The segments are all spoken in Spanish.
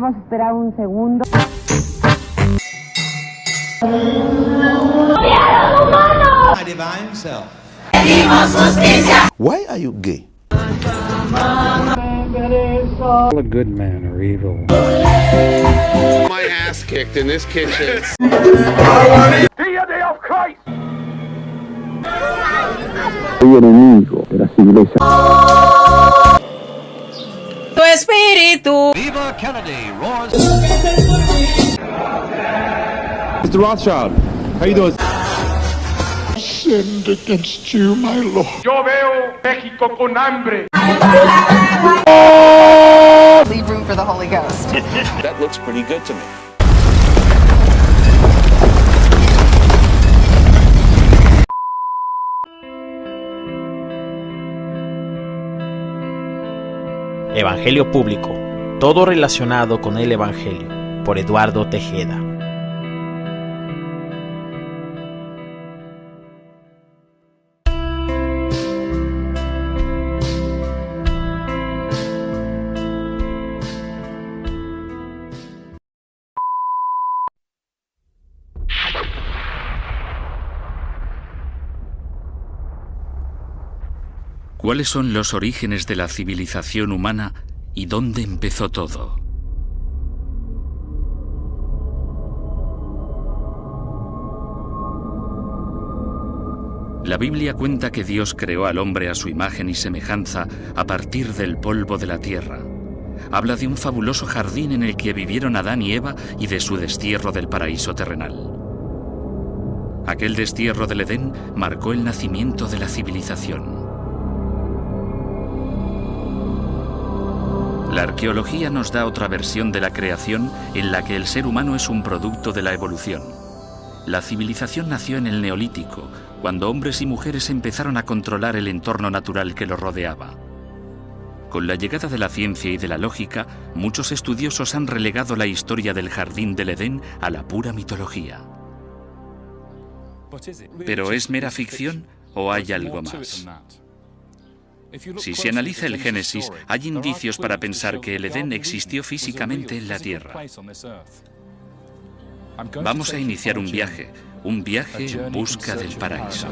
Vamos a esperar un segundo. My divine self. Why are you gay? A good man or evil. My ass kicked in this kitchen. Soy enemigo de la civilización. Tu espíritu. Viva Kennedy roars. Mr. Rothschild, how you doing? Sinned against you, my Lord. Yo veo México con hambre. Leave room for the Holy Ghost. That looks pretty good to me. Evangelio Público, todo relacionado con el Evangelio, por Eduardo Tejeda. ¿Cuáles son los orígenes de la civilización humana y dónde empezó todo? La Biblia cuenta que Dios creó al hombre a su imagen y semejanza a partir del polvo de la tierra. Habla de un fabuloso jardín en el que vivieron Adán y Eva y de su destierro del paraíso terrenal. Aquel destierro del Edén marcó el nacimiento de la civilización. La arqueología nos da otra versión de la creación en la que el ser humano es un producto de la evolución. La civilización nació en el Neolítico, cuando hombres y mujeres empezaron a controlar el entorno natural que los rodeaba. Con la llegada de la ciencia y de la lógica, muchos estudiosos han relegado la historia del jardín del Edén a la pura mitología. ¿Pero es mera ficción o hay algo más? Si se analiza el Génesis, hay indicios para pensar que el Edén existió físicamente en la Tierra. Vamos a iniciar un viaje en busca del paraíso.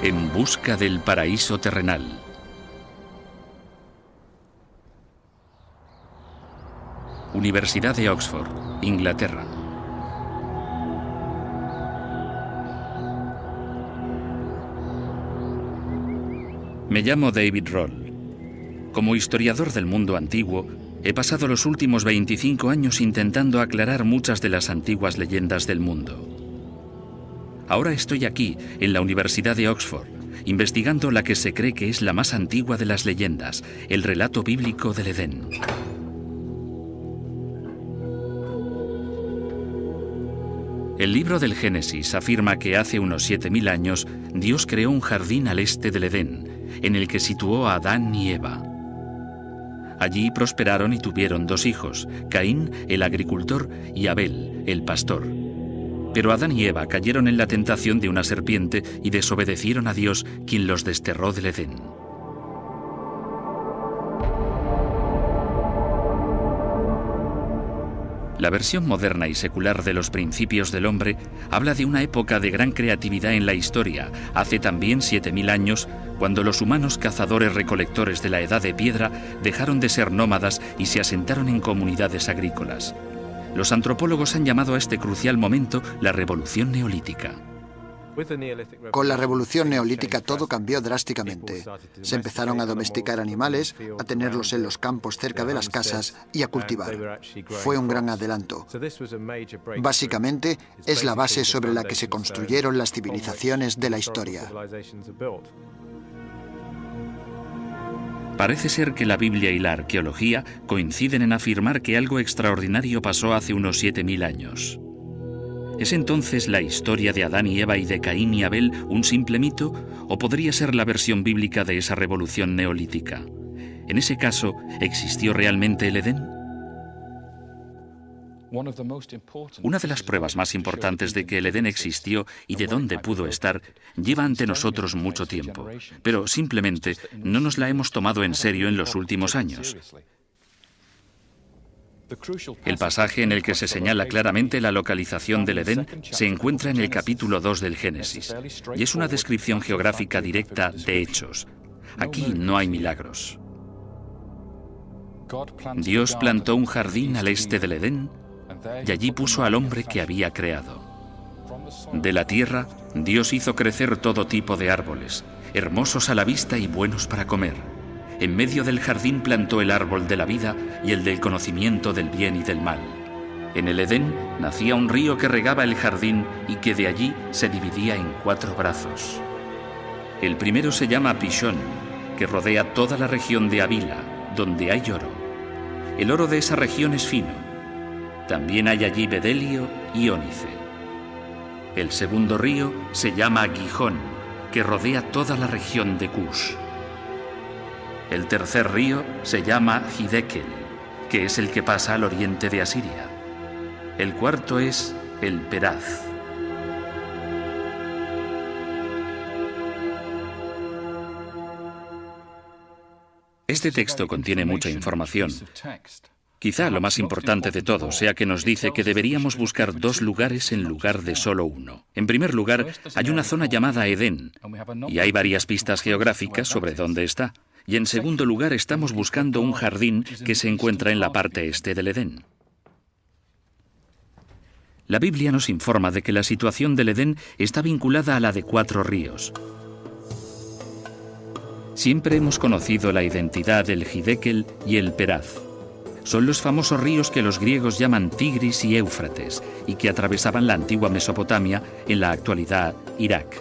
En busca del paraíso terrenal. Universidad de Oxford, Inglaterra. Me llamo David Roll. Como historiador del mundo antiguo, he pasado los últimos 25 años intentando aclarar muchas de las antiguas leyendas del mundo. Ahora estoy aquí, en la Universidad de Oxford, investigando la que se cree que es la más antigua de las leyendas, el relato bíblico del Edén. El libro del Génesis afirma que hace unos 7000 años Dios creó un jardín al este del Edén, en el que situó a Adán y Eva. Allí prosperaron y tuvieron 2 hijos, Caín, el agricultor, y Abel, el pastor. Pero Adán y Eva cayeron en la tentación de una serpiente y desobedecieron a Dios, quien los desterró del Edén. La versión moderna y secular de los principios del hombre habla de una época de gran creatividad en la historia, hace también 7000 años, cuando los humanos cazadores-recolectores de la Edad de Piedra dejaron de ser nómadas y se asentaron en comunidades agrícolas. Los antropólogos han llamado a este crucial momento la Revolución Neolítica. Con la Revolución Neolítica todo cambió drásticamente. Se empezaron a domesticar animales, a tenerlos en los campos cerca de las casas y a cultivar. Fue un gran adelanto. Básicamente, es la base sobre la que se construyeron las civilizaciones de la historia. Parece ser que la Biblia y la arqueología coinciden en afirmar que algo extraordinario pasó hace unos 7000 años. ¿Es entonces la historia de Adán y Eva y de Caín y Abel un simple mito, o podría ser la versión bíblica de esa revolución neolítica? En ese caso, ¿existió realmente el Edén? Una de las pruebas más importantes de que el Edén existió y de dónde pudo estar lleva ante nosotros mucho tiempo, pero simplemente no nos la hemos tomado en serio en los últimos años. El pasaje en el que se señala claramente la localización del Edén se encuentra en el capítulo 2 del Génesis, y es una descripción geográfica directa de hechos. Aquí no hay milagros. Dios plantó un jardín al este del Edén, y allí puso al hombre que había creado. De la tierra, Dios hizo crecer todo tipo de árboles, hermosos a la vista y buenos para comer. En medio del jardín plantó el árbol de la vida y el del conocimiento del bien y del mal. En el Edén nacía un río que regaba el jardín y que de allí se dividía en 4 brazos. El primero se llama Pishón, que rodea toda la región de Havila, donde hay oro. El oro de esa región es fino. También hay allí bedelio y ónice. El segundo río se llama Gihón, que rodea toda la región de Cush. El tercer río se llama Hiddekel, que es el que pasa al oriente de Asiria. El cuarto es el Peraz. Este texto contiene mucha información. Quizá lo más importante de todo sea que nos dice que deberíamos buscar 2 lugares en lugar de solo uno. En primer lugar, hay una zona llamada Edén, y hay varias pistas geográficas sobre dónde está. Y en segundo lugar, estamos buscando un jardín que se encuentra en la parte este del Edén. La Biblia nos informa de que la situación del Edén está vinculada a la de 4 ríos. Siempre hemos conocido la identidad del Hiddekel y el Peraz. Son los famosos ríos que los griegos llaman Tigris y Éufrates y que atravesaban la antigua Mesopotamia, en la actualidad Irak.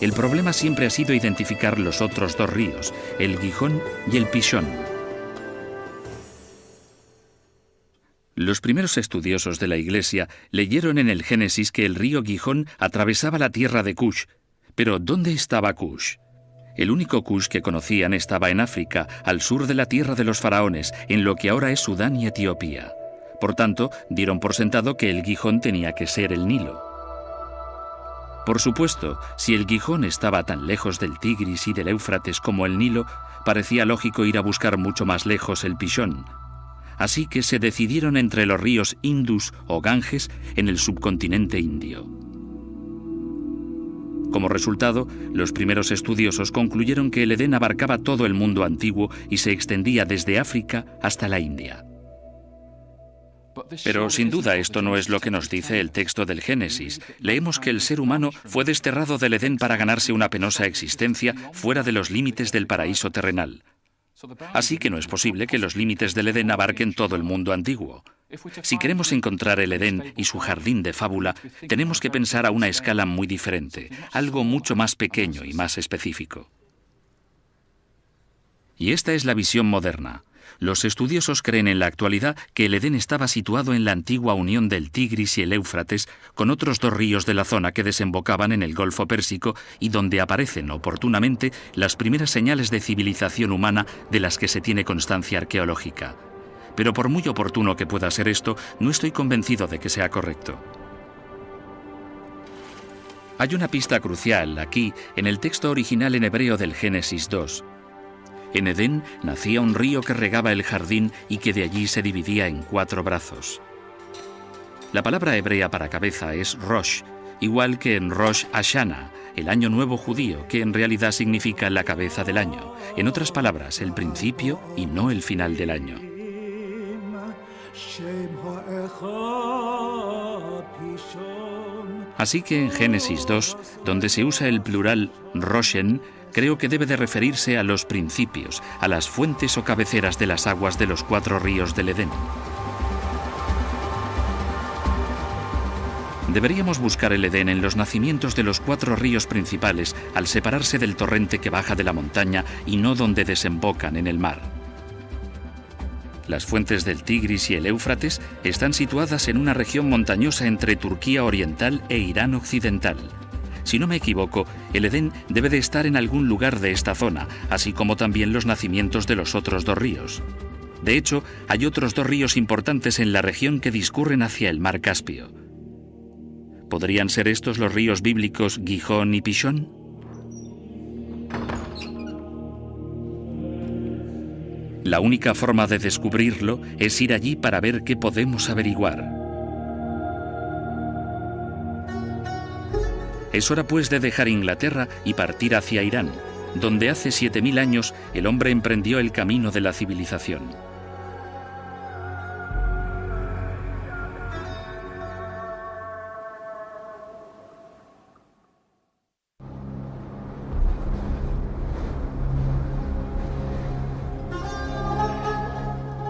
El problema siempre ha sido identificar los otros 2 ríos, el Gihón y el Pishón. Los primeros estudiosos de la Iglesia leyeron en el Génesis que el río Gihón atravesaba la tierra de Cush. Pero ¿dónde estaba Cush? El único Cush que conocían estaba en África, al sur de la tierra de los faraones, en lo que ahora es Sudán y Etiopía. Por tanto, dieron por sentado que el Gihón tenía que ser el Nilo. Por supuesto, si el Gihón estaba tan lejos del Tigris y del Éufrates como el Nilo, parecía lógico ir a buscar mucho más lejos el Pishón. Así que se decidieron entre los ríos Indus o Ganges en el subcontinente indio. Como resultado, los primeros estudiosos concluyeron que el Edén abarcaba todo el mundo antiguo y se extendía desde África hasta la India. Pero sin duda esto no es lo que nos dice el texto del Génesis. Leemos que el ser humano fue desterrado del Edén para ganarse una penosa existencia fuera de los límites del paraíso terrenal. Así que no es posible que los límites del Edén abarquen todo el mundo antiguo. Si queremos encontrar el Edén y su jardín de fábula, tenemos que pensar a una escala muy diferente, algo mucho más pequeño y más específico. Y esta es la visión moderna. Los estudiosos creen en la actualidad que el Edén estaba situado en la antigua unión del Tigris y el Éufrates con otros 2 ríos de la zona que desembocaban en el Golfo Pérsico y donde aparecen oportunamente las primeras señales de civilización humana de las que se tiene constancia arqueológica. Pero por muy oportuno que pueda ser esto, no estoy convencido de que sea correcto. Hay una pista crucial aquí en el texto original en hebreo del Génesis 2. En Edén nacía un río que regaba el jardín y que de allí se dividía en 4 brazos. La palabra hebrea para cabeza es Rosh, igual que en Rosh Hashanah, el año nuevo judío, que en realidad significa la cabeza del año. En otras palabras, el principio y no el final del año. Así que en Génesis 2, donde se usa el plural Roshen, creo que debe de referirse a los principios, a las fuentes o cabeceras de las aguas de los 4 ríos del Edén. Deberíamos buscar el Edén en los nacimientos de los 4 ríos principales al separarse del torrente que baja de la montaña y no donde desembocan en el mar. Las fuentes del Tigris y el Éufrates están situadas en una región montañosa entre Turquía oriental e Irán occidental. Si no me equivoco, el Edén debe de estar en algún lugar de esta zona, así como también los nacimientos de los otros 2 ríos. De hecho, hay otros 2 ríos importantes en la región que discurren hacia el mar Caspio. ¿Podrían ser estos los ríos bíblicos Gihón y Pishón? La única forma de descubrirlo es ir allí para ver qué podemos averiguar. Es hora pues de dejar Inglaterra y partir hacia Irán, donde hace 7000 años el hombre emprendió el camino de la civilización.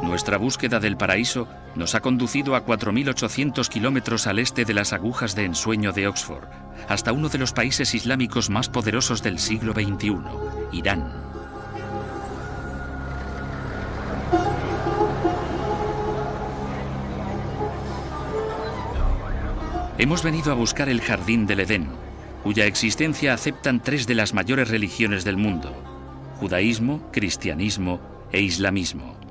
Nuestra búsqueda del paraíso nos ha conducido a 4.800 kilómetros al este de las agujas de ensueño de Oxford, hasta uno de los países islámicos más poderosos del siglo XXI, Irán. Hemos venido a buscar el Jardín del Edén, cuya existencia aceptan 3 de las mayores religiones del mundo: judaísmo, cristianismo e islamismo.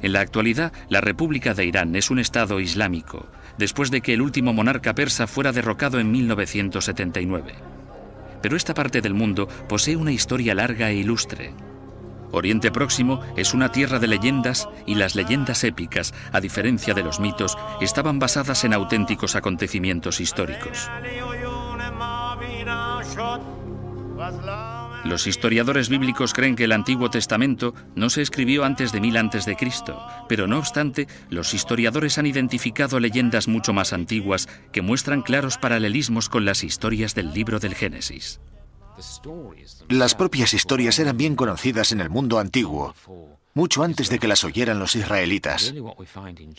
En la actualidad, la República de Irán es un estado islámico, después de que el último monarca persa fuera derrocado en 1979. Pero esta parte del mundo posee una historia larga e ilustre. Oriente Próximo es una tierra de leyendas y las leyendas épicas, a diferencia de los mitos, estaban basadas en auténticos acontecimientos históricos. Los historiadores bíblicos creen que el Antiguo Testamento no se escribió antes de 1000 a.C., pero no obstante, los historiadores han identificado leyendas mucho más antiguas que muestran claros paralelismos con las historias del libro del Génesis. Las propias historias eran bien conocidas en el mundo antiguo, mucho antes de que las oyeran los israelitas.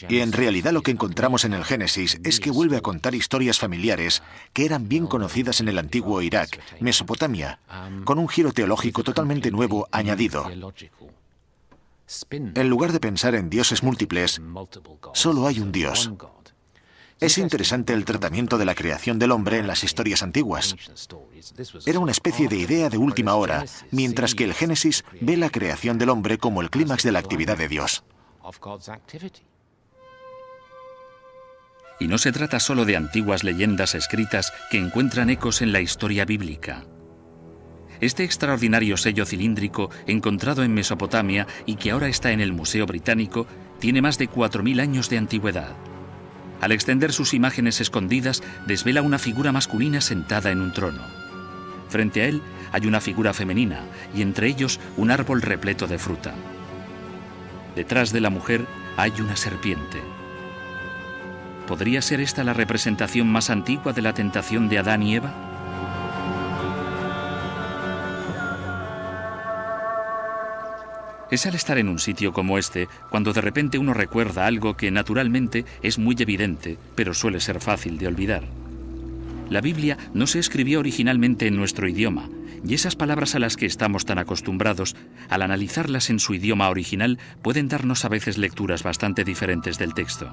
Y en realidad lo que encontramos en el Génesis es que vuelve a contar historias familiares que eran bien conocidas en el antiguo Irak, Mesopotamia, con un giro teológico totalmente nuevo añadido. En lugar de pensar en dioses múltiples, solo hay un Dios. Es interesante el tratamiento de la creación del hombre en las historias antiguas. Era una especie de idea de última hora, mientras que el Génesis ve la creación del hombre como el clímax de la actividad de Dios. Y no se trata solo de antiguas leyendas escritas que encuentran ecos en la historia bíblica. Este extraordinario sello cilíndrico encontrado en Mesopotamia y que ahora está en el Museo Británico tiene más de 4000 años de antigüedad. Al extender sus imágenes escondidas, desvela una figura masculina sentada en un trono. Frente a él hay una figura femenina y entre ellos un árbol repleto de fruta. Detrás de la mujer hay una serpiente. ¿Podría ser esta la representación más antigua de la tentación de Adán y Eva? Es al estar en un sitio como este cuando de repente uno recuerda algo que naturalmente es muy evidente, pero suele ser fácil de olvidar. La Biblia no se escribió originalmente en nuestro idioma, y esas palabras a las que estamos tan acostumbrados, al analizarlas en su idioma original, pueden darnos a veces lecturas bastante diferentes del texto.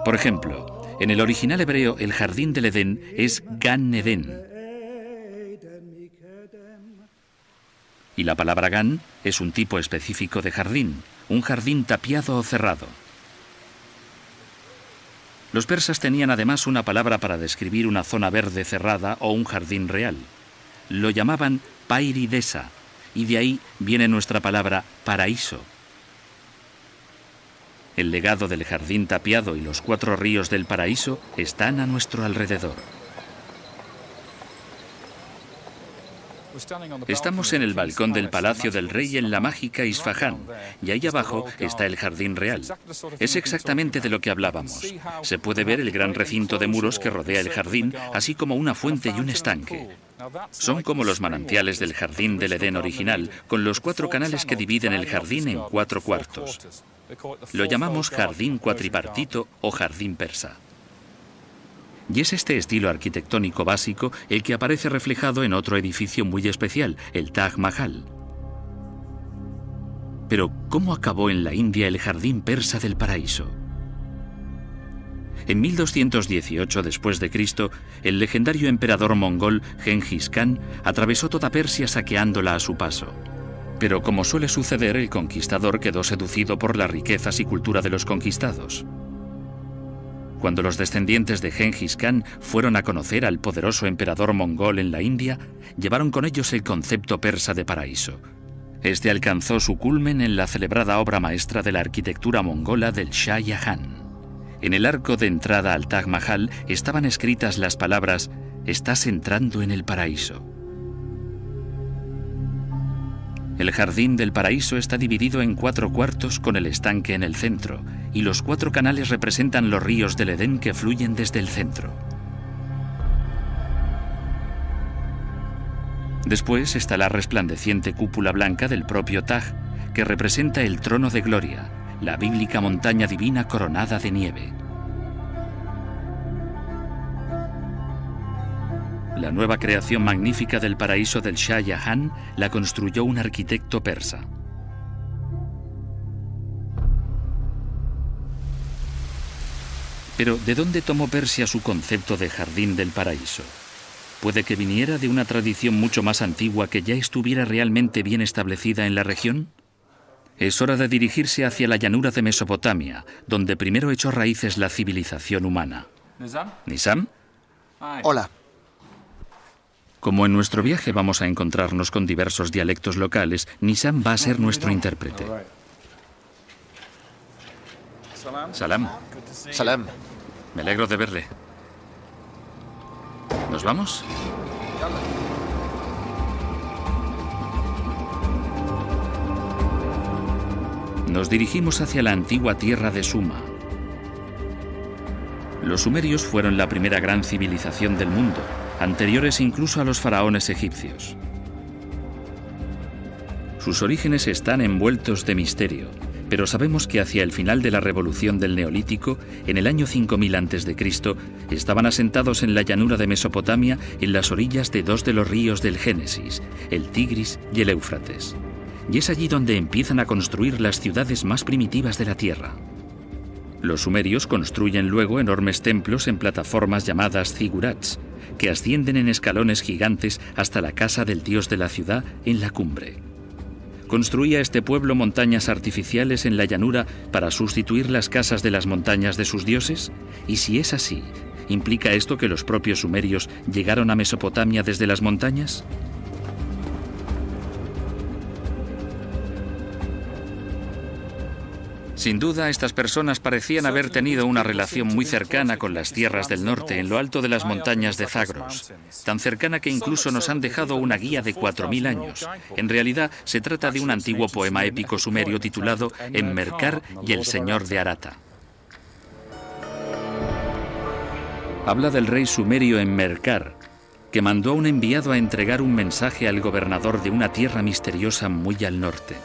Por ejemplo, en el original hebreo el jardín del Edén es Gan Eden. Y la palabra Gan es un tipo específico de jardín, un jardín tapiado o cerrado. Los persas tenían además una palabra para describir una zona verde cerrada o un jardín real. Lo llamaban Pairidesa, y de ahí viene nuestra palabra paraíso. El legado del jardín tapiado y los 4 ríos del paraíso están a nuestro alrededor. Estamos en el balcón del Palacio del Rey en la mágica Isfahán, y ahí abajo está el Jardín Real. Es exactamente de lo que hablábamos. Se puede ver el gran recinto de muros que rodea el jardín, así como una fuente y un estanque. Son como los manantiales del jardín del Edén original, con los 4 canales que dividen el jardín en 4 cuartos. Lo llamamos jardín cuatripartito o jardín persa. Y es este estilo arquitectónico básico el que aparece reflejado en otro edificio muy especial, el Taj Mahal. Pero, ¿cómo acabó en la India el jardín persa del paraíso? En 1218 después de Cristo, el legendario emperador mongol Genghis Khan atravesó toda Persia saqueándola a su paso. Pero como suele suceder, el conquistador quedó seducido por las riquezas y cultura de los conquistados. Cuando los descendientes de Genghis Khan fueron a conocer al poderoso emperador mongol en la India, llevaron con ellos el concepto persa de paraíso. Este alcanzó su culmen en la celebrada obra maestra de la arquitectura mongola del Shah Jahan. En el arco de entrada al Taj Mahal estaban escritas las palabras «Estás entrando en el paraíso». El jardín del paraíso está dividido en 4 cuartos con el estanque en el centro, y los 4 canales representan los ríos del Edén que fluyen desde el centro. Después está la resplandeciente cúpula blanca del propio Taj, que representa el trono de gloria, la bíblica montaña divina coronada de nieve. La nueva creación magnífica del paraíso del Shah Jahan la construyó un arquitecto persa. Pero, ¿de dónde tomó Persia su concepto de jardín del paraíso? ¿Puede que viniera de una tradición mucho más antigua que ya estuviera realmente bien establecida en la región? Es hora de dirigirse hacia la llanura de Mesopotamia, donde primero echó raíces la civilización humana. ¿Nizam? Hola. Como en nuestro viaje vamos a encontrarnos con diversos dialectos locales, Nizam va a ser nuestro intérprete. Salam. Salam. Me alegro de verle. ¿Nos vamos? Nos dirigimos hacia la antigua tierra de Suma. Los sumerios fueron la primera gran civilización del mundo, anteriores incluso a los faraones egipcios. Sus orígenes están envueltos de misterio, pero sabemos que hacia el final de la revolución del Neolítico, en el año 5000 a.C., estaban asentados en la llanura de Mesopotamia en las orillas de 2 de los ríos del Génesis, el Tigris y el Éufrates. Y es allí donde empiezan a construir las ciudades más primitivas de la Tierra. Los sumerios construyen luego enormes templos en plataformas llamadas zigurats, que ascienden en escalones gigantes hasta la casa del dios de la ciudad en la cumbre. ¿Construía este pueblo montañas artificiales en la llanura para sustituir las casas de las montañas de sus dioses? Y si es así, ¿implica esto que los propios sumerios llegaron a Mesopotamia desde las montañas? Sin duda, estas personas parecían haber tenido una relación muy cercana con las tierras del norte, en lo alto de las montañas de Zagros, tan cercana que incluso nos han dejado una guía de 4000 años. En realidad, se trata de un antiguo poema épico sumerio titulado Enmerkar y el Señor de Arata. Habla del rey sumerio Enmerkar, que mandó a un enviado a entregar un mensaje al gobernador de una tierra misteriosa muy al norte.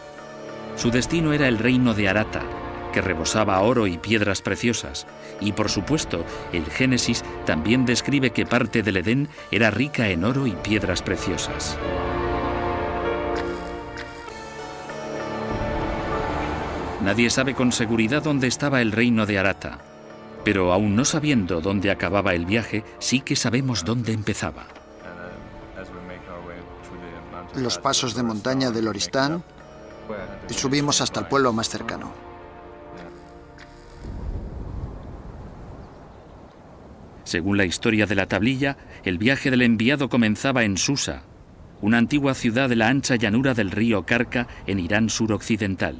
Su destino era el reino de Arata, que rebosaba oro y piedras preciosas, y por supuesto, el Génesis también describe que parte del Edén era rica en oro y piedras preciosas. Nadie sabe con seguridad dónde estaba el reino de Arata, pero aún no sabiendo dónde acababa el viaje, sí que sabemos dónde empezaba. Los pasos de montaña del Oristán, y subimos hasta el pueblo más cercano. Según la historia de la tablilla, el viaje del enviado comenzaba en Susa, una antigua ciudad de la ancha llanura del río Karka en Irán suroccidental.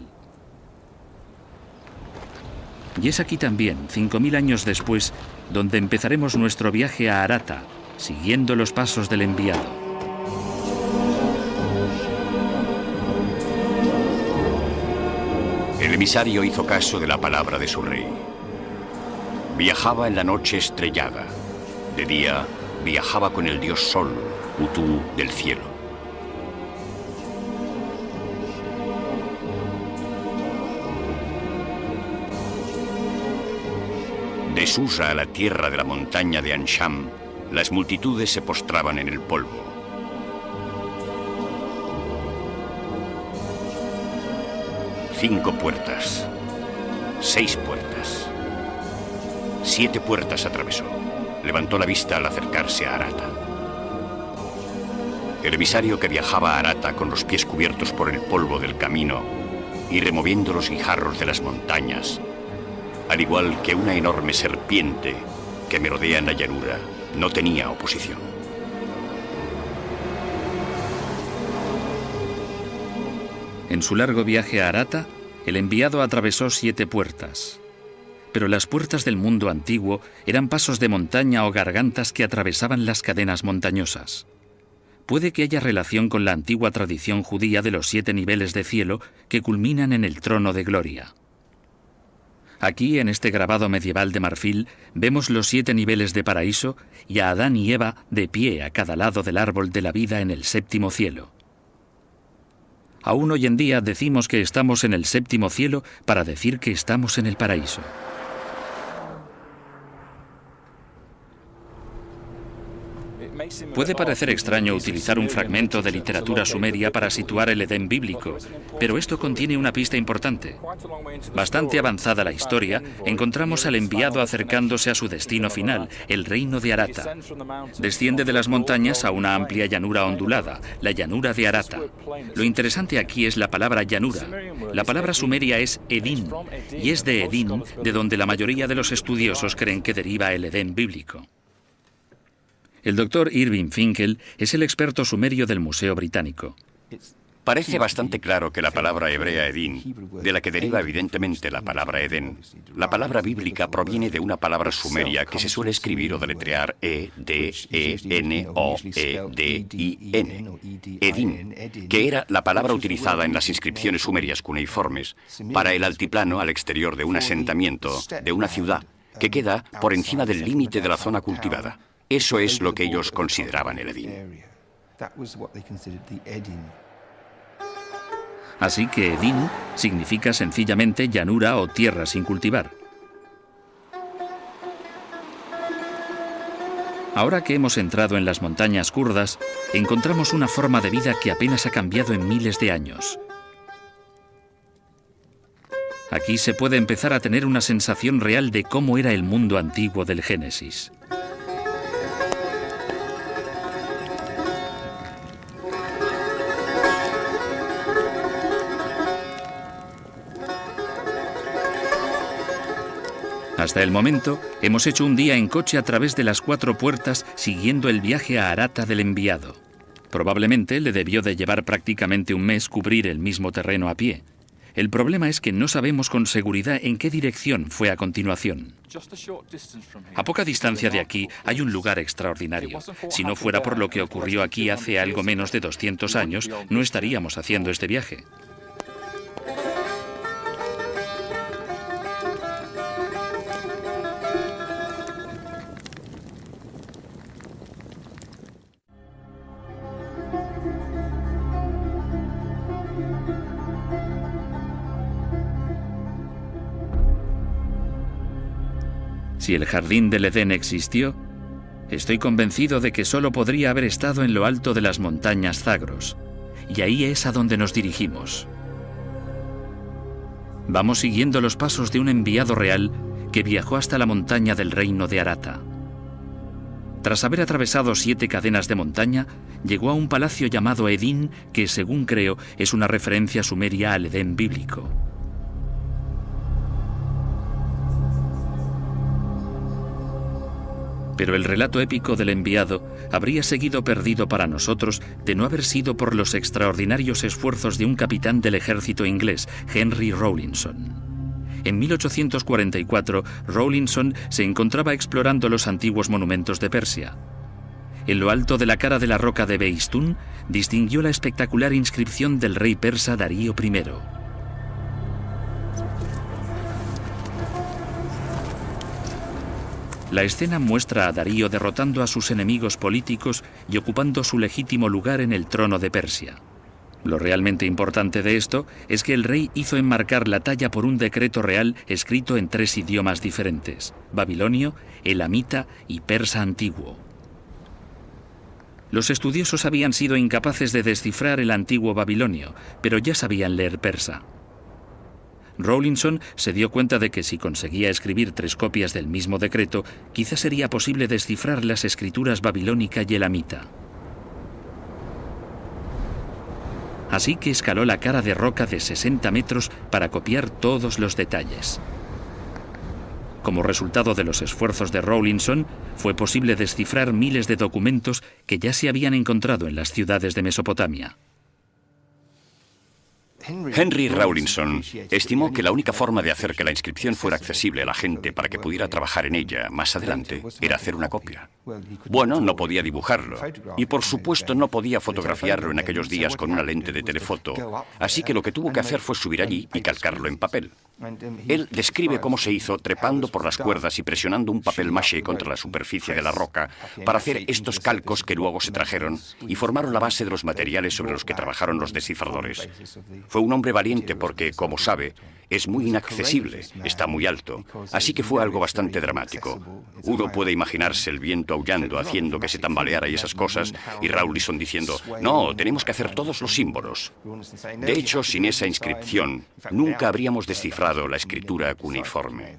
Y es aquí también, 5000 años después, donde empezaremos nuestro viaje a Arata, siguiendo los pasos del enviado. El emisario hizo caso de la palabra de su rey. Viajaba en la noche estrellada. De día viajaba con el dios Sol, Utu del cielo. De Susa a la tierra de la montaña de Ansham, las multitudes se postraban en el polvo. Cinco puertas, 6 puertas, 7 puertas atravesó. Levantó la vista al acercarse a Arata. El emisario que viajaba a Arata con los pies cubiertos por el polvo del camino y removiendo los guijarros de las montañas, al igual que una enorme serpiente que merodea en la llanura, no tenía oposición. En su largo viaje a Arata, el enviado atravesó 7 puertas. Pero las puertas del mundo antiguo eran pasos de montaña o gargantas que atravesaban las cadenas montañosas. Puede que haya relación con la antigua tradición judía de los 7 niveles de cielo que culminan en el trono de gloria. Aquí, en este grabado medieval de marfil, vemos los 7 niveles de paraíso y a Adán y Eva de pie a cada lado del árbol de la vida en el 7º cielo. Aún hoy en día decimos que estamos en el 7º cielo para decir que estamos en el paraíso. Puede parecer extraño utilizar un fragmento de literatura sumeria para situar el Edén bíblico, pero esto contiene una pista importante. Bastante avanzada la historia, encontramos al enviado acercándose a su destino final, el reino de Arata. Desciende de las montañas a una amplia llanura ondulada, la llanura de Arata. Lo interesante aquí es la palabra llanura. La palabra sumeria es Edín, y es de Edín de donde la mayoría de los estudiosos creen que deriva el Edén bíblico. El doctor Irving Finkel es el experto sumerio del Museo Británico. Parece bastante claro que la palabra hebrea Edín, de la que deriva evidentemente la palabra Edén, la palabra bíblica proviene de una palabra sumeria que se suele escribir o deletrear E-D-E-N-O-E-D-I-N, Edín, que era la palabra utilizada en las inscripciones sumerias cuneiformes para el altiplano al exterior de un asentamiento, de una ciudad, que queda por encima del límite de la zona cultivada. Eso es lo que ellos consideraban el Edín. Así que Edín significa sencillamente llanura o tierra sin cultivar. Ahora que hemos entrado en las montañas kurdas, encontramos una forma de vida que apenas ha cambiado en miles de años. Aquí se puede empezar a tener una sensación real de cómo era el mundo antiguo del Génesis. Hasta el momento, hemos hecho un día en coche a través de las 4 puertas siguiendo el viaje a Arata del enviado. Probablemente le debió de llevar prácticamente un mes cubrir el mismo terreno a pie. El problema es que no sabemos con seguridad en qué dirección fue a continuación. A poca distancia de aquí hay un lugar extraordinario. Si no fuera por lo que ocurrió aquí hace algo menos de 200 años, no estaríamos haciendo este viaje. Si el jardín del Edén existió, estoy convencido de que solo podría haber estado en lo alto de las montañas Zagros, y ahí es a donde nos dirigimos. Vamos siguiendo los pasos de un enviado real que viajó hasta la montaña del reino de Arata. Tras haber atravesado 7 cadenas de montaña, llegó a un palacio llamado Edín, que según creo es una referencia sumeria al Edén bíblico. Pero el relato épico del enviado habría seguido perdido para nosotros de no haber sido por los extraordinarios esfuerzos de un capitán del ejército inglés, Henry Rawlinson. En 1844, Rawlinson se encontraba explorando los antiguos monumentos de Persia. En lo alto de la cara de la roca de Beistún, distinguió la espectacular inscripción del rey persa Darío I. La escena muestra a Darío derrotando a sus enemigos políticos y ocupando su legítimo lugar en el trono de Persia. Lo realmente importante de esto es que el rey hizo enmarcar la talla por un decreto real escrito en 3 idiomas diferentes: babilonio, elamita y persa antiguo. Los estudiosos habían sido incapaces de descifrar el antiguo babilonio, pero ya sabían leer persa. Rawlinson se dio cuenta de que si conseguía escribir 3 copias del mismo decreto, quizás sería posible descifrar las escrituras babilónica y elamita. Así que escaló la cara de roca de 60 metros para copiar todos los detalles. Como resultado de los esfuerzos de Rawlinson, fue posible descifrar miles de documentos que ya se habían encontrado en las ciudades de Mesopotamia. Henry Rawlinson estimó que la única forma de hacer que la inscripción fuera accesible a la gente para que pudiera trabajar en ella más adelante era hacer una copia. Bueno, no podía dibujarlo y por supuesto no podía fotografiarlo en aquellos días con una lente de telefoto, así que lo que tuvo que hacer fue subir allí y calcarlo en papel. Él describe cómo se hizo trepando por las cuerdas y presionando un papel maché contra la superficie de la roca para hacer estos calcos que luego se trajeron y formaron la base de los materiales sobre los que trabajaron los descifradores. Fue un hombre valiente porque, como sabe, es muy inaccesible, está muy alto, así que fue algo bastante dramático. Uno puede imaginarse el viento aullando, haciendo que se tambaleara y esas cosas, y Rawlinson diciendo, no, tenemos que hacer todos los símbolos. De hecho, sin esa inscripción, nunca habríamos descifrado la escritura cuneiforme.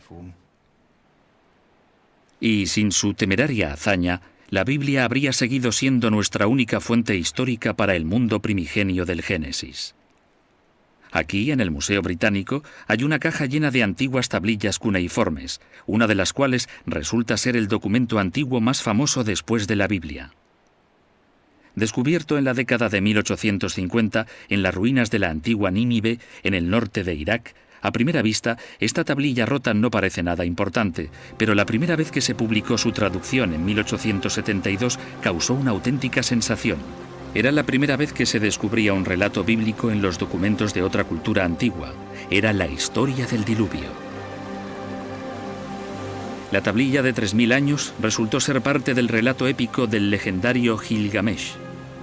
Y sin su temeraria hazaña, la Biblia habría seguido siendo nuestra única fuente histórica para el mundo primigenio del Génesis. Aquí, en el Museo Británico, hay una caja llena de antiguas tablillas cuneiformes, una de las cuales resulta ser el documento antiguo más famoso después de la Biblia. Descubierto en la década de 1850 en las ruinas de la antigua Nínive, en el norte de Irak, a primera vista, esta tablilla rota no parece nada importante, pero la primera vez que se publicó su traducción en 1872 causó una auténtica sensación. Era la primera vez que se descubría un relato bíblico en los documentos de otra cultura antigua. Era la historia del diluvio. La tablilla de 3000 años resultó ser parte del relato épico del legendario Gilgamesh.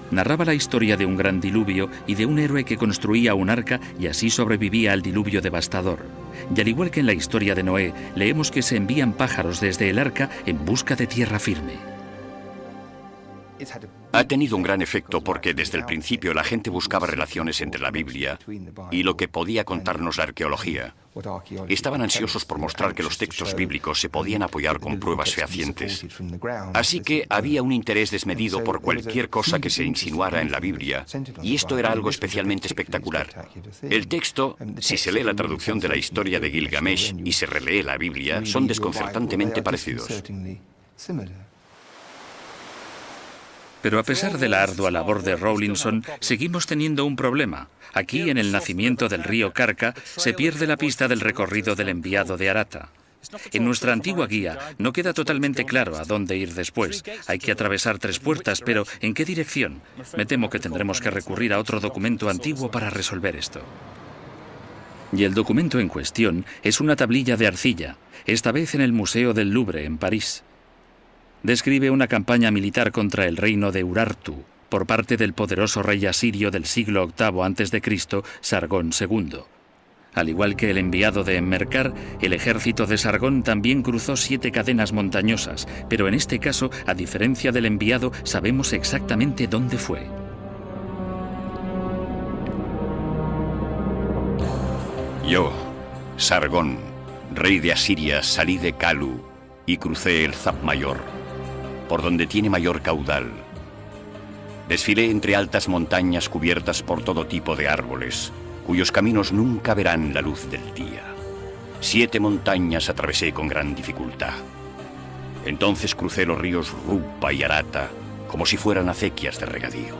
Narraba la historia de un gran diluvio y de un héroe que construía un arca y así sobrevivía al diluvio devastador. Y al igual que en la historia de Noé, leemos que se envían pájaros desde el arca en busca de tierra firme. Ha tenido un gran efecto porque desde el principio la gente buscaba relaciones entre la Biblia y lo que podía contarnos la arqueología. Estaban ansiosos por mostrar que los textos bíblicos se podían apoyar con pruebas fehacientes. Así que había un interés desmedido por cualquier cosa que se insinuara en la Biblia, y esto era algo especialmente espectacular. El texto, si se lee la traducción de la historia de Gilgamesh y se relee la Biblia, son desconcertantemente parecidos. Pero a pesar de la ardua labor de Rawlinson, seguimos teniendo un problema. Aquí, en el nacimiento del río Carca, se pierde la pista del recorrido del enviado de Arata. En nuestra antigua guía no queda totalmente claro a dónde ir después. Hay que atravesar 3 puertas, pero ¿en qué dirección? Me temo que tendremos que recurrir a otro documento antiguo para resolver esto. Y el documento en cuestión es una tablilla de arcilla, esta vez en el Museo del Louvre, en París. Describe una campaña militar contra el reino de Urartu por parte del poderoso rey asirio del siglo VIII a.C., Sargón II. Al igual que el enviado de Enmerkar, el ejército de Sargón también cruzó 7 cadenas montañosas, pero en este caso, a diferencia del enviado, sabemos exactamente dónde fue. Yo, Sargón, rey de Asiria, salí de Kalu y crucé el Zab Mayor, por donde tiene mayor caudal. Desfilé entre altas montañas cubiertas por todo tipo de árboles, cuyos caminos nunca verán la luz del día. 7 montañas atravesé con gran dificultad. Entonces crucé los ríos Rupa y Arata como si fueran acequias de regadío.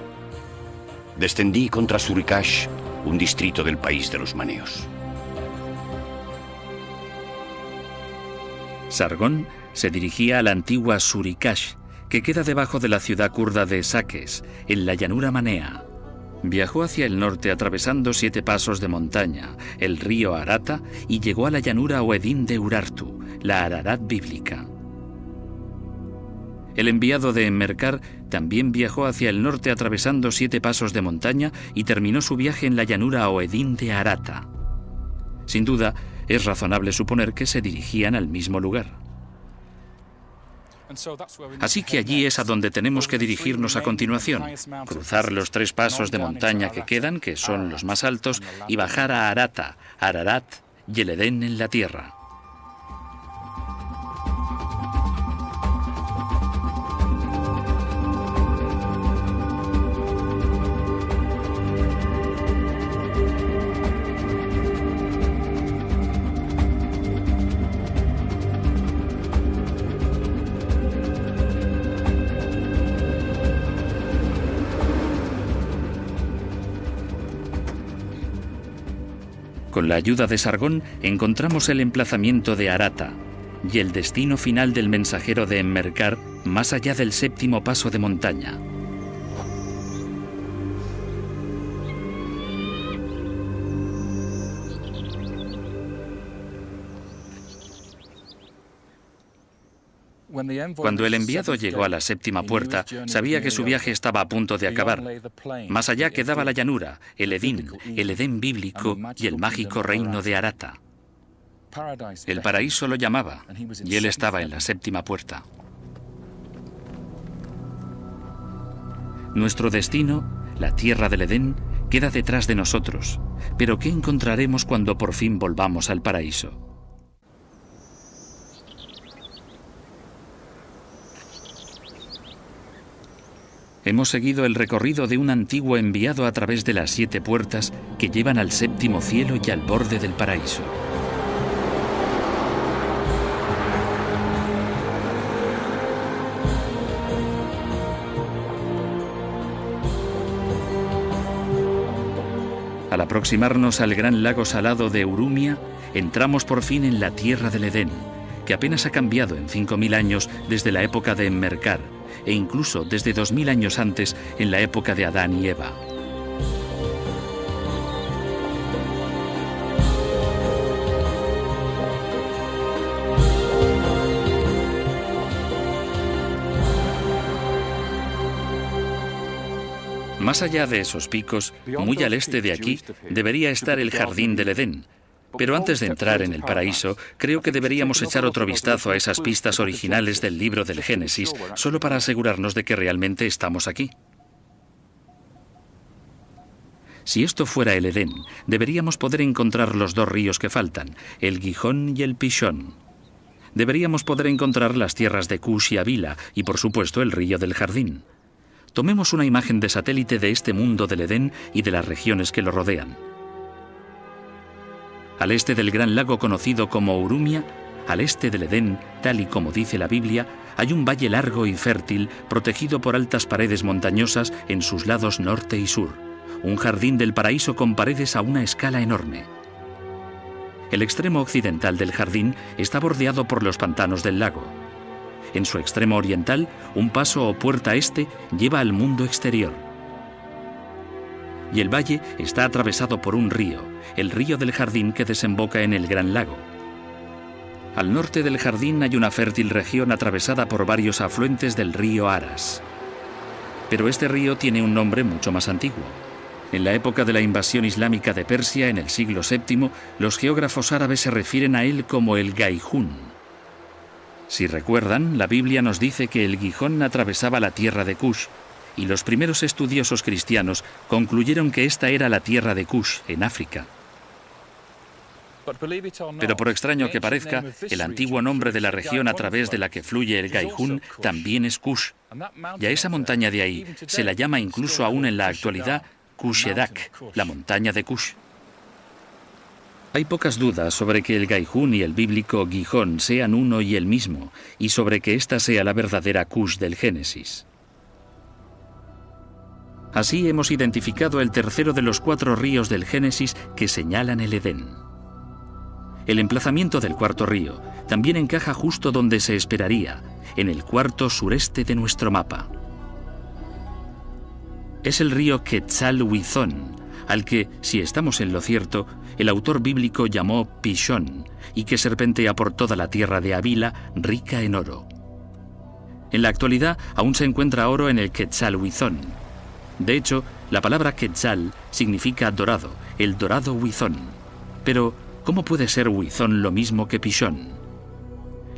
Descendí contra Surikash, un distrito del país de los maneos. Sargón se dirigía a la antigua Surikash, que queda debajo de la ciudad kurda de Sakes, en la llanura manea. Viajó hacia el norte atravesando 7 pasos de montaña, el río Arata, y llegó a la llanura Oedín de Urartu, la Ararat bíblica. El enviado de Enmerkar también viajó hacia el norte atravesando 7 pasos de montaña y terminó su viaje en la llanura Oedín de Arata. Sin duda, es razonable suponer que se dirigían al mismo lugar. Así que allí es a donde tenemos que dirigirnos a continuación, cruzar los 3 pasos de montaña que quedan, que son los más altos, y bajar a Arata, Ararat y el Edén en la tierra. Con la ayuda de Sargón encontramos el emplazamiento de Arata y el destino final del mensajero de Enmerkar más allá del 7º paso de montaña. Cuando el enviado llegó a la 7ª puerta, sabía que su viaje estaba a punto de acabar. Más allá quedaba la llanura, el Edén bíblico y el mágico reino de Arata. El paraíso lo llamaba, y él estaba en la 7ª puerta. Nuestro destino, la tierra del Edén, queda detrás de nosotros. Pero ¿qué encontraremos cuando por fin volvamos al paraíso? Hemos seguido el recorrido de un antiguo enviado a través de las 7 puertas que llevan al 7º cielo y al borde del paraíso. Al aproximarnos al gran lago salado de Urumia, entramos por fin en la tierra del Edén, que apenas ha cambiado en 5000 años desde la época de Enmerkar, e incluso desde 2000 años antes en la época de Adán y Eva. Más allá de esos picos, muy al este de aquí, debería estar el jardín del Edén. Pero antes de entrar en el paraíso, creo que deberíamos echar otro vistazo a esas pistas originales del libro del Génesis, solo para asegurarnos de que realmente estamos aquí. Si esto fuera el Edén, deberíamos poder encontrar los 2 ríos que faltan, el Gihón y el Pishón. Deberíamos poder encontrar las tierras de Cush y Havila, y por supuesto el río del jardín. Tomemos una imagen de satélite de este mundo del Edén y de las regiones que lo rodean. Al este del gran lago conocido como Urumia, al este del Edén, tal y como dice la Biblia, hay un valle largo y fértil protegido por altas paredes montañosas en sus lados norte y sur, un jardín del paraíso con paredes a una escala enorme. El extremo occidental del jardín está bordeado por los pantanos del lago. En su extremo oriental, un paso o puerta este lleva al mundo exterior. Y el valle está atravesado por un río, el río del jardín que desemboca en el gran lago. Al norte del jardín hay una fértil región atravesada por varios afluentes del río Aras. Pero este río tiene un nombre mucho más antiguo. En la época de la invasión islámica de Persia, en el siglo VII, los geógrafos árabes se refieren a él como el Gaihún. Si recuerdan, la Biblia nos dice que el Gihón atravesaba la tierra de Cush, y los primeros estudiosos cristianos concluyeron que esta era la tierra de Cush, en África. Pero por extraño que parezca, el antiguo nombre de la región a través de la que fluye el Gaihún también es Cush, y a esa montaña de ahí se la llama incluso aún en la actualidad Kushedak, la montaña de Cush. Hay pocas dudas sobre que el Gaihún y el bíblico Gihón sean uno y el mismo, y sobre que esta sea la verdadera Cush del Génesis. Así hemos identificado el tercero de los 4 ríos del Génesis que señalan el Edén. El emplazamiento del cuarto río también encaja justo donde se esperaría, en el cuarto sureste de nuestro mapa. Es el río Quetzal Huizón, al que, si estamos en lo cierto, el autor bíblico llamó Pishón, y que serpentea por toda la tierra de Havila, rica en oro. En la actualidad aún se encuentra oro en el Quetzal Huizón. De hecho, la palabra Quetzal significa dorado, el dorado Huizón. Pero, ¿cómo puede ser Huizón lo mismo que Pishón?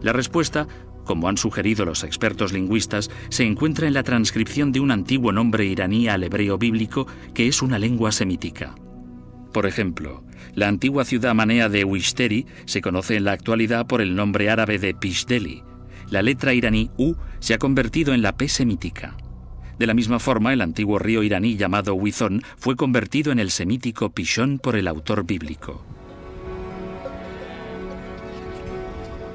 La respuesta, como han sugerido los expertos lingüistas, se encuentra en la transcripción de un antiguo nombre iraní al hebreo bíblico que es una lengua semítica. Por ejemplo, la antigua ciudad manea de Uishteri se conoce en la actualidad por el nombre árabe de Pishdeli. La letra iraní U se ha convertido en la P semítica. De la misma forma, el antiguo río iraní llamado Huizón fue convertido en el semítico Pishón por el autor bíblico.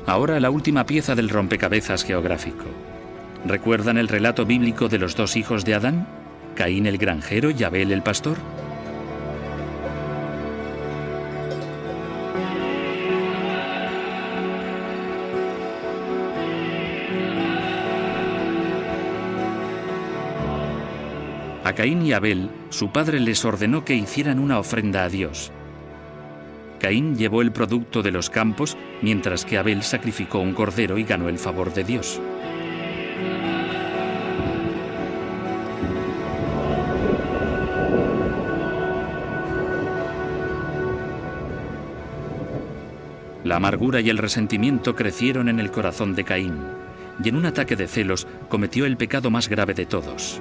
Ahora la última pieza del rompecabezas geográfico. ¿Recuerdan el relato bíblico de los dos hijos de Adán? Caín el granjero y Abel el pastor. A Caín y Abel, su padre les ordenó que hicieran una ofrenda a Dios. Caín llevó el producto de los campos, mientras que Abel sacrificó un cordero y ganó el favor de Dios. La amargura y el resentimiento crecieron en el corazón de Caín, y en un ataque de celos cometió el pecado más grave de todos.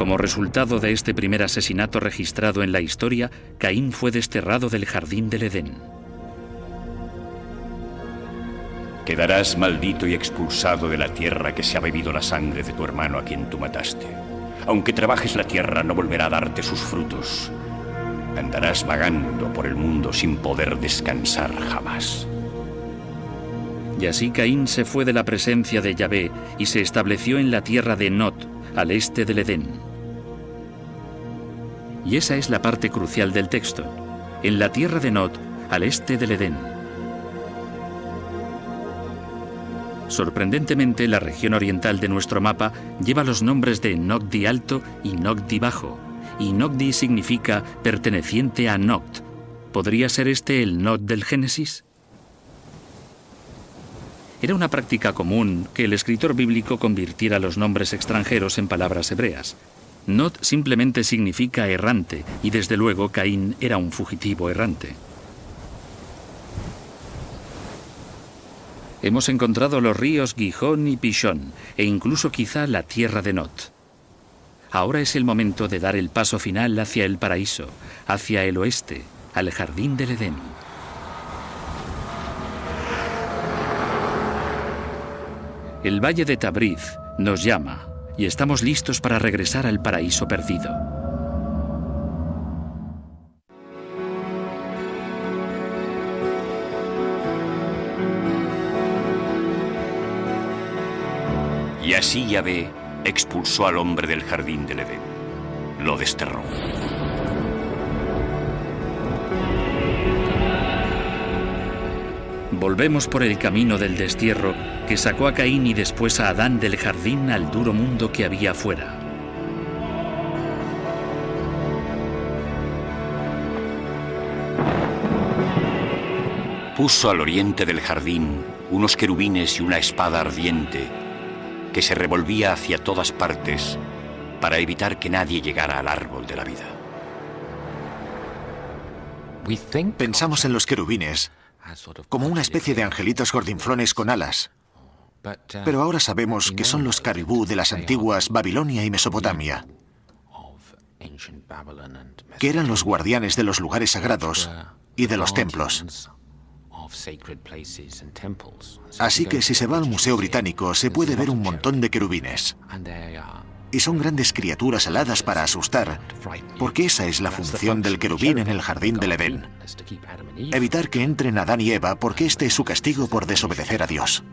Como resultado de este primer asesinato registrado en la historia, Caín fue desterrado del jardín del Edén. Quedarás maldito y expulsado de la tierra que se ha bebido la sangre de tu hermano a quien tú mataste. Aunque trabajes la tierra, no volverá a darte sus frutos. Andarás vagando por el mundo sin poder descansar jamás. Y así Caín se fue de la presencia de Yahvé y se estableció en la tierra de Nod, al este del Edén. Y esa es la parte crucial del texto, en la tierra de Nod, al este del Edén. Sorprendentemente, la región oriental de nuestro mapa lleva los nombres de Nogdi Alto y Nogdi Bajo, y Nogdi significa perteneciente a Nogt. ¿Podría ser este el Nod del Génesis? Era una práctica común que el escritor bíblico convirtiera los nombres extranjeros en palabras hebreas. Nod simplemente significa errante, y desde luego Caín era un fugitivo errante. Hemos encontrado los ríos Gihón y Pishón, e incluso quizá la tierra de Nod. Ahora es el momento de dar el paso final hacia el paraíso, hacia el oeste, al jardín del Edén. El valle de Tabriz nos llama y estamos listos para regresar al paraíso perdido. Y así Yahvé expulsó al hombre del jardín del Edén. Lo desterró. Volvemos por el camino del destierro que sacó a Caín y después a Adán del jardín al duro mundo que había afuera. Puso al oriente del jardín unos querubines y una espada ardiente que se revolvía hacia todas partes para evitar que nadie llegara al árbol de la vida. Pensamos en los querubines como una especie de angelitos gordinflones con alas. Pero ahora sabemos que son los caribú de las antiguas Babilonia y Mesopotamia, que eran los guardianes de los lugares sagrados y de los templos. Así que si se va al Museo Británico se puede ver un montón de querubines. Y son grandes criaturas aladas para asustar, porque esa es la función del querubín en el jardín del Edén. Evitar que entren Adán y Eva, porque este es su castigo por desobedecer a Dios.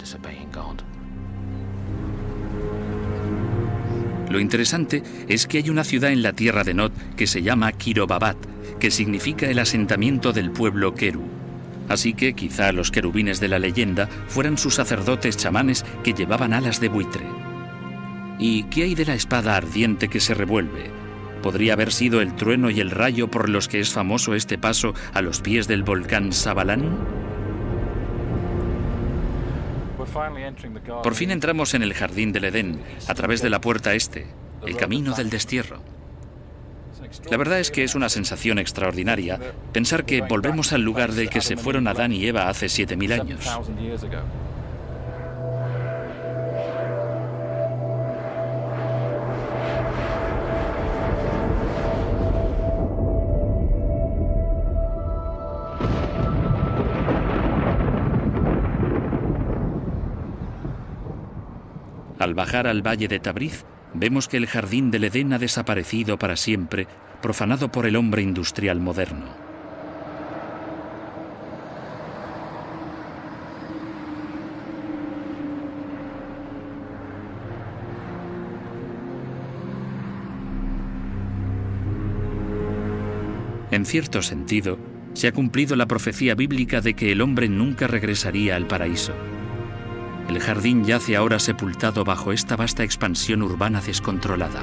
Lo interesante es que hay una ciudad en la tierra de Nod que se llama Kirobabat, que significa el asentamiento del pueblo Keru. Así que quizá los querubines de la leyenda fueran sus sacerdotes chamanes que llevaban alas de buitre. ¿Y qué hay de la espada ardiente que se revuelve? ¿Podría haber sido el trueno y el rayo por los que es famoso este paso a los pies del volcán Sabalán? Por fin entramos en el jardín del Edén, a través de la puerta este, el camino del destierro. La verdad es que es una sensación extraordinaria pensar que volvemos al lugar del que se fueron Adán y Eva hace 7000 años. Al bajar al valle de Tabriz, vemos que el jardín del Edén ha desaparecido para siempre, profanado por el hombre industrial moderno. En cierto sentido, se ha cumplido la profecía bíblica de que el hombre nunca regresaría al paraíso. El jardín yace ahora sepultado bajo esta vasta expansión urbana descontrolada.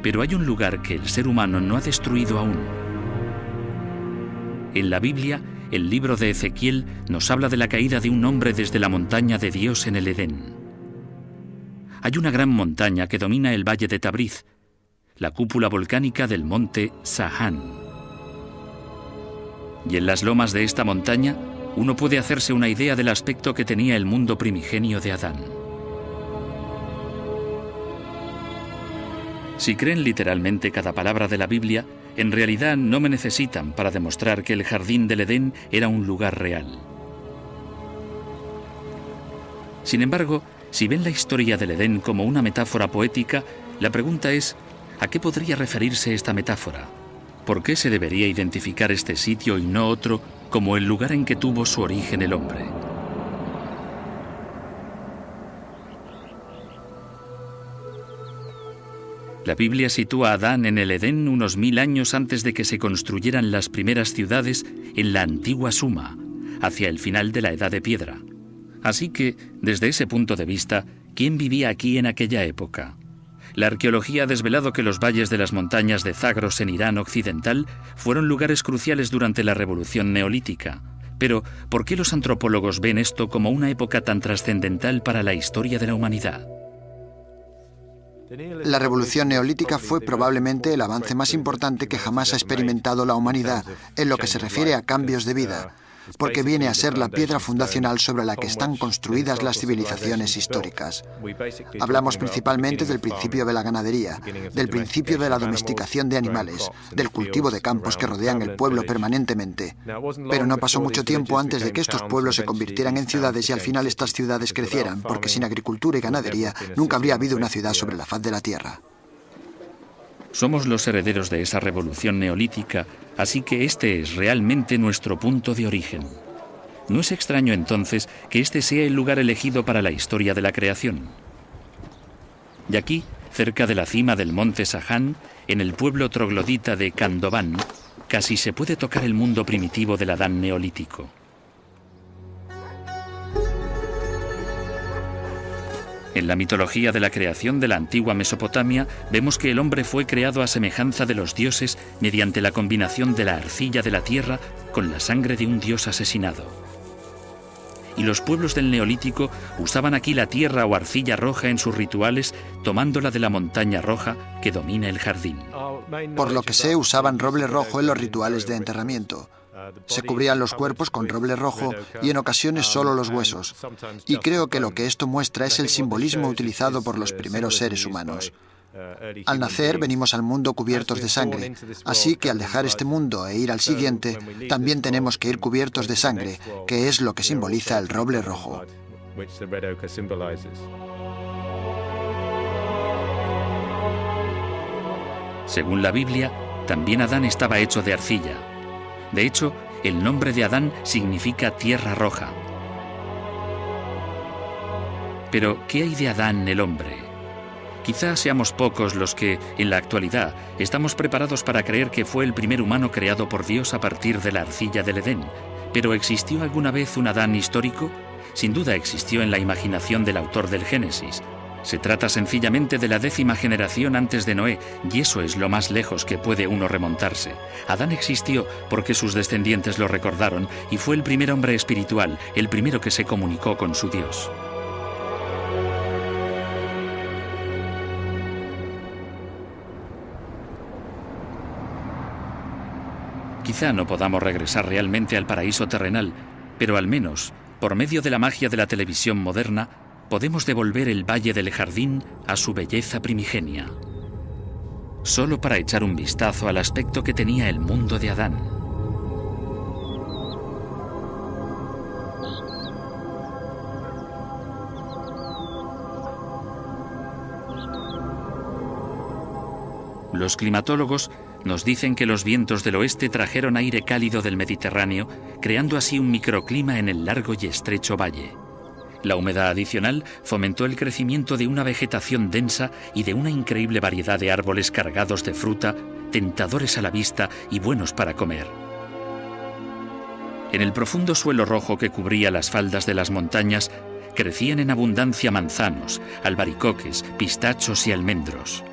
Pero hay un lugar que el ser humano no ha destruido aún. En la Biblia, el libro de Ezequiel nos habla de la caída de un hombre desde la montaña de Dios en el Edén. Hay una gran montaña que domina el valle de Tabriz, la cúpula volcánica del monte Sahán. Y en las lomas de esta montaña, uno puede hacerse una idea del aspecto que tenía el mundo primigenio de Adán. Si creen literalmente cada palabra de la Biblia, en realidad no me necesitan para demostrar que el jardín del Edén era un lugar real. Sin embargo, si ven la historia del Edén como una metáfora poética, la pregunta es, ¿a qué podría referirse esta metáfora? ¿Por qué se debería identificar este sitio y no otro como el lugar en que tuvo su origen el hombre? La Biblia sitúa a Adán en el Edén unos 1000 años antes de que se construyeran las primeras ciudades en la antigua Suma, hacia el final de la Edad de Piedra. Así que, desde ese punto de vista, ¿quién vivía aquí en aquella época? La arqueología ha desvelado que los valles de las montañas de Zagros en Irán occidental fueron lugares cruciales durante la Revolución Neolítica. Pero, ¿por qué los antropólogos ven esto como una época tan trascendental para la historia de la humanidad? La Revolución Neolítica fue probablemente el avance más importante que jamás ha experimentado la humanidad en lo que se refiere a cambios de vida, porque viene a ser la piedra fundacional sobre la que están construidas las civilizaciones históricas. Hablamos principalmente del principio de la ganadería, del principio de la domesticación de animales, del cultivo de campos que rodean el pueblo permanentemente. Pero no pasó mucho tiempo antes de que estos pueblos se convirtieran en ciudades y al final estas ciudades crecieran, porque sin agricultura y ganadería nunca habría habido una ciudad sobre la faz de la tierra. Somos los herederos de esa revolución neolítica, así que este es realmente nuestro punto de origen. No es extraño entonces que este sea el lugar elegido para la historia de la creación. Y aquí, cerca de la cima del monte Sahán, en el pueblo troglodita de Kandován, casi se puede tocar el mundo primitivo del Adán neolítico. En la mitología de la creación de la antigua Mesopotamia, vemos que el hombre fue creado a semejanza de los dioses mediante la combinación de la arcilla de la tierra con la sangre de un dios asesinado. Y los pueblos del Neolítico usaban aquí la tierra o arcilla roja en sus rituales, tomándola de la montaña roja que domina el jardín. Por lo que sé, usaban roble rojo en los rituales de enterramiento. Se cubrían los cuerpos con roble rojo y en ocasiones solo los huesos. Y creo que lo que esto muestra es el simbolismo utilizado por los primeros seres humanos. Al nacer venimos al mundo cubiertos de sangre, así que al dejar este mundo e ir al siguiente, también tenemos que ir cubiertos de sangre, que es lo que simboliza el roble rojo. Según la Biblia, también Adán estaba hecho de arcilla. De hecho, el nombre de Adán significa tierra roja. Pero, ¿qué hay de Adán el hombre? Quizá seamos pocos los que, en la actualidad, estamos preparados para creer que fue el primer humano creado por Dios a partir de la arcilla del Edén. ¿Pero existió alguna vez un Adán histórico? Sin duda existió en la imaginación del autor del Génesis. Se trata sencillamente de la 10ª generación antes de Noé, y eso es lo más lejos que puede uno remontarse. Adán existió porque sus descendientes lo recordaron y fue el primer hombre espiritual, el primero que se comunicó con su Dios. Quizá no podamos regresar realmente al paraíso terrenal, pero al menos, por medio de la magia de la televisión moderna, podemos devolver el Valle del Jardín a su belleza primigenia. Solo para echar un vistazo al aspecto que tenía el mundo de Adán. Los climatólogos nos dicen que los vientos del oeste trajeron aire cálido del Mediterráneo, creando así un microclima en el largo y estrecho valle. La humedad adicional fomentó el crecimiento de una vegetación densa y de una increíble variedad de árboles cargados de fruta, tentadores a la vista y buenos para comer. En el profundo suelo rojo que cubría las faldas de las montañas, crecían en abundancia manzanos, albaricoques, pistachos y almendros.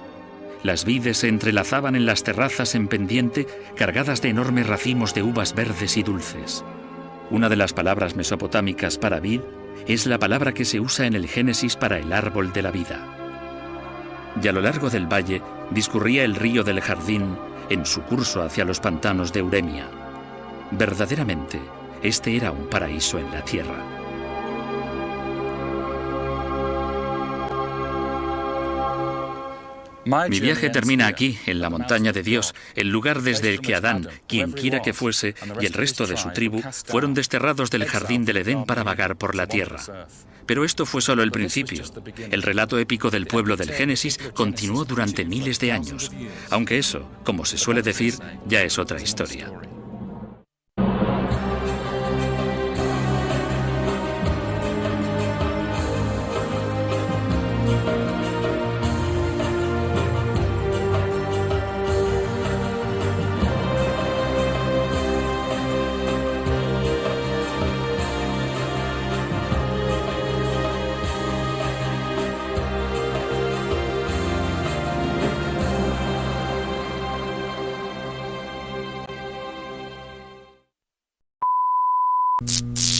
Las vides se entrelazaban en las terrazas en pendiente, cargadas de enormes racimos de uvas verdes y dulces. Una de las palabras mesopotámicas para vid es la palabra que se usa en el Génesis para el árbol de la vida. Y a lo largo del valle discurría el río del Jardín en su curso hacia los pantanos de Euremia. Verdaderamente, este era un paraíso en la tierra. Mi viaje termina aquí, en la montaña de Dios, el lugar desde el que Adán, quienquiera que fuese, y el resto de su tribu, fueron desterrados del jardín del Edén para vagar por la tierra. Pero esto fue solo el principio. El relato épico del pueblo del Génesis continuó durante miles de años, aunque eso, como se suele decir, ya es otra historia. you